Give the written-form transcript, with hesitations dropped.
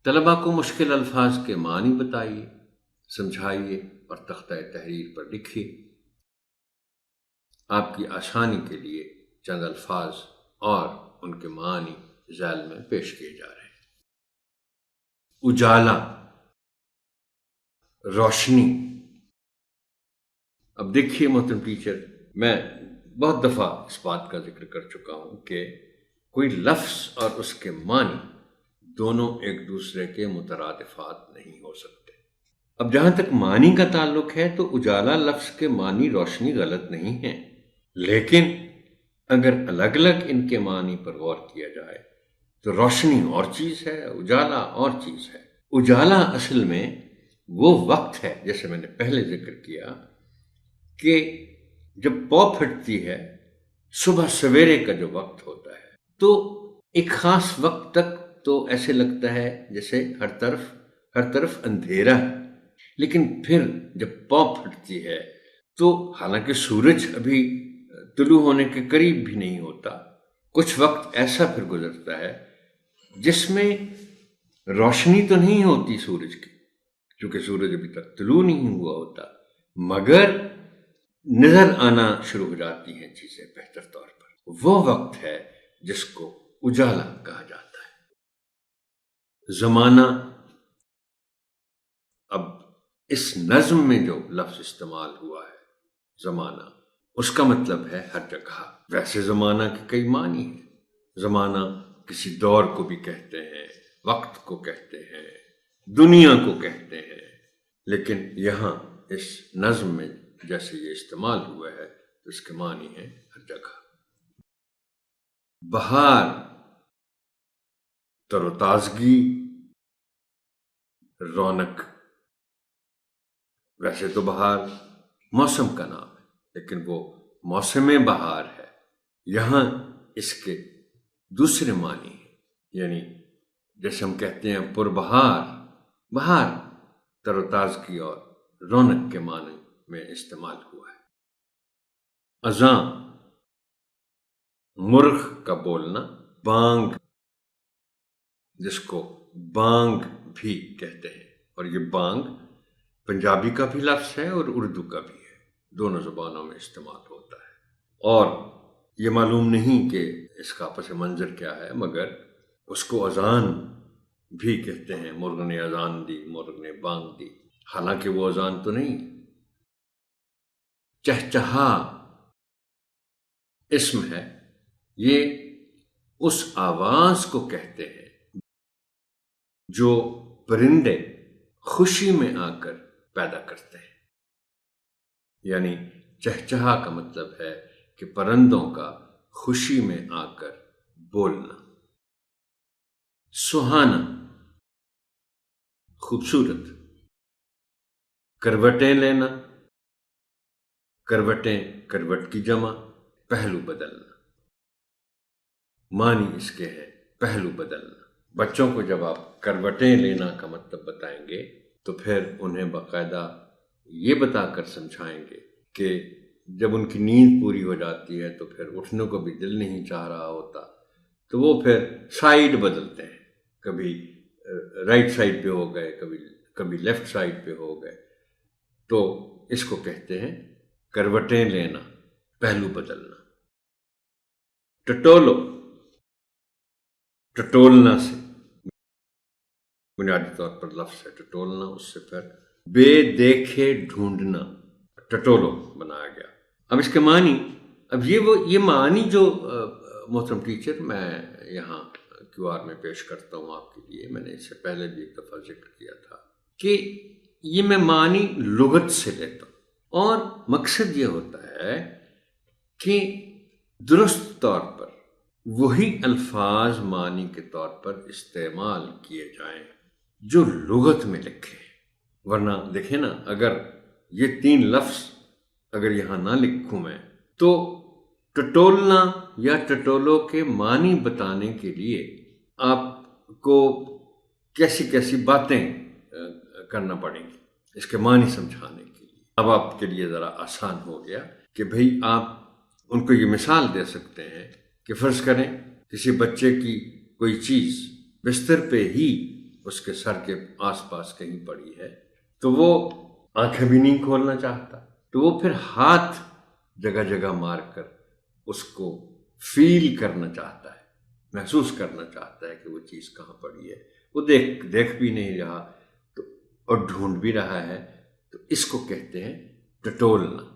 طلباء کو مشکل الفاظ کے معنی بتائیے، سمجھائیے اور تختہ تحریر پر لکھیے۔ آپ کی آسانی کے لیے چند الفاظ اور ان کے معنی ذیل میں پیش کیے جا رہے ہیں۔ اجالا، روشنی۔ اب دیکھیے محترم ٹیچر، میں بہت دفعہ اس بات کا ذکر کر چکا ہوں کہ کوئی لفظ اور اس کے معنی دونوں ایک دوسرے کے مترادفات نہیں ہو سکتے۔ اب جہاں تک معنی کا تعلق ہے تو اجالا لفظ کے معنی روشنی غلط نہیں ہے، لیکن اگر الگ الگ ان کے معنی پر غور کیا جائے تو روشنی اور چیز ہے، اجالا اور چیز ہے۔ اجالا اصل میں وہ وقت ہے، جیسے میں نے پہلے ذکر کیا کہ جب پو پھٹتی ہے، صبح سویرے کا جو وقت ہوتا ہے، تو ایک خاص وقت تک تو ایسے لگتا ہے جیسے ہر طرف اندھیرا ہے، لیکن پھر جب پو پھٹتی ہے تو حالانکہ سورج ابھی طلوع ہونے کے قریب بھی نہیں ہوتا، کچھ وقت ایسا پھر گزرتا ہے جس میں روشنی تو نہیں ہوتی سورج کی، کیونکہ سورج ابھی تک طلوع نہیں ہوا ہوتا، مگر نظر آنا شروع ہو جاتی ہیں چیزیں بہتر طور پر۔ وہ وقت ہے جس کو اجالا کہا جاتا ہے۔ زمانہ، اب اس نظم میں جو لفظ استعمال ہوا ہے زمانہ، اس کا مطلب ہے ہر جگہ۔ ویسے زمانہ کے کئی معنی ہیں۔ زمانہ کسی دور کو بھی کہتے ہیں، وقت کو کہتے ہیں، دنیا کو کہتے ہیں، لیکن یہاں اس نظم میں جیسے یہ استعمال ہوا ہے تو اس کے معنی ہیں ہر جگہ۔ بہار، تر و تازگی، رونق۔ ویسے تو بہار موسم کا نام ہے، لیکن وہ موسم بہار ہے۔ یہاں اس کے دوسرے معنی ہیں، یعنی جیسے ہم کہتے ہیں پربہار، بہار تر و تازگی اور رونق کے معنی میں استعمال ہوا ہے۔ اذاں، مرغ کا بولنا، بانگ، جس کو بانگ بھی کہتے ہیں، اور یہ بانگ پنجابی کا بھی لفظ ہے اور اردو کا بھی ہے، دونوں زبانوں میں استعمال ہوتا ہے۔ اور یہ معلوم نہیں کہ اس کا پس منظر کیا ہے، مگر اس کو اذان بھی کہتے ہیں۔ مرغ نے اذان دی، مرغ نے بانگ دی، حالانکہ وہ اذان تو نہیں۔ چہچہا اسم ہے، یہ اس آواز کو کہتے ہیں جو پرندے خوشی میں آ کر پیدا کرتے ہیں، یعنی چہچہا کا مطلب ہے کہ پرندوں کا خوشی میں آ کر بولنا۔ سہانا، خوبصورت۔ کروٹیں لینا، کروٹیں کروٹ کی جمع، پہلو بدلنا۔ معنی اس کے ہے پہلو بدلنا۔ بچوں کو جب آپ کروٹیں لینا کا مطلب بتائیں گے تو پھر انہیں باقاعدہ یہ بتا کر سمجھائیں گے کہ جب ان کی نیند پوری ہو جاتی ہے تو پھر اٹھنے کو بھی دل نہیں چاہ رہا ہوتا، تو وہ پھر سائیڈ بدلتے ہیں، کبھی رائٹ سائیڈ پہ ہو گئے، کبھی لیفٹ سائیڈ پہ ہو گئے، تو اس کو کہتے ہیں کروٹیں لینا، پہلو بدلنا۔ ٹٹولو، ٹٹولنا سے بنیادی طور پر لفظ ہے ٹٹولنا، اس سے پھر بے دیکھے ڈھونڈنا، ٹٹولو بنایا گیا۔ اب اس کے معنی، اب یہ معنی جو محترم ٹیچر میں یہاں کیو آر میں پیش کرتا ہوں آپ کے لیے، میں نے اس سے پہلے بھی ایک دفعہ ذکر کیا تھا کہ یہ میں معنی لغت سے لیتا ہوں، اور مقصد یہ ہوتا ہے کہ درست طور پر وہی الفاظ معنی کے طور پر استعمال کیے جائیں جو لغت میں لکھے ہیں۔ ورنہ دیکھیں نا، اگر یہ 3 لفظ اگر یہاں نہ لکھوں میں تو ٹٹولنا یا ٹٹولو کے معنی بتانے کے لیے آپ کو کیسی کیسی باتیں کرنا پڑیں گی اس کے معنی سمجھانے کے لیے۔ اب آپ کے لیے ذرا آسان ہو گیا کہ بھئی آپ ان کو یہ مثال دے سکتے ہیں کہ فرض کریں کسی بچے کی کوئی چیز بستر پہ ہی اس کے سر کے آس پاس کہیں پڑی ہے تو وہ آنکھیں بھی نہیں کھولنا چاہتا، تو وہ پھر ہاتھ جگہ جگہ مار کر اس کو فیل کرنا چاہتا ہے، محسوس کرنا چاہتا ہے کہ وہ چیز کہاں پڑی ہے۔ وہ دیکھ بھی نہیں رہا تو اور ڈھونڈ بھی رہا ہے، تو اس کو کہتے ہیں ٹٹولنا۔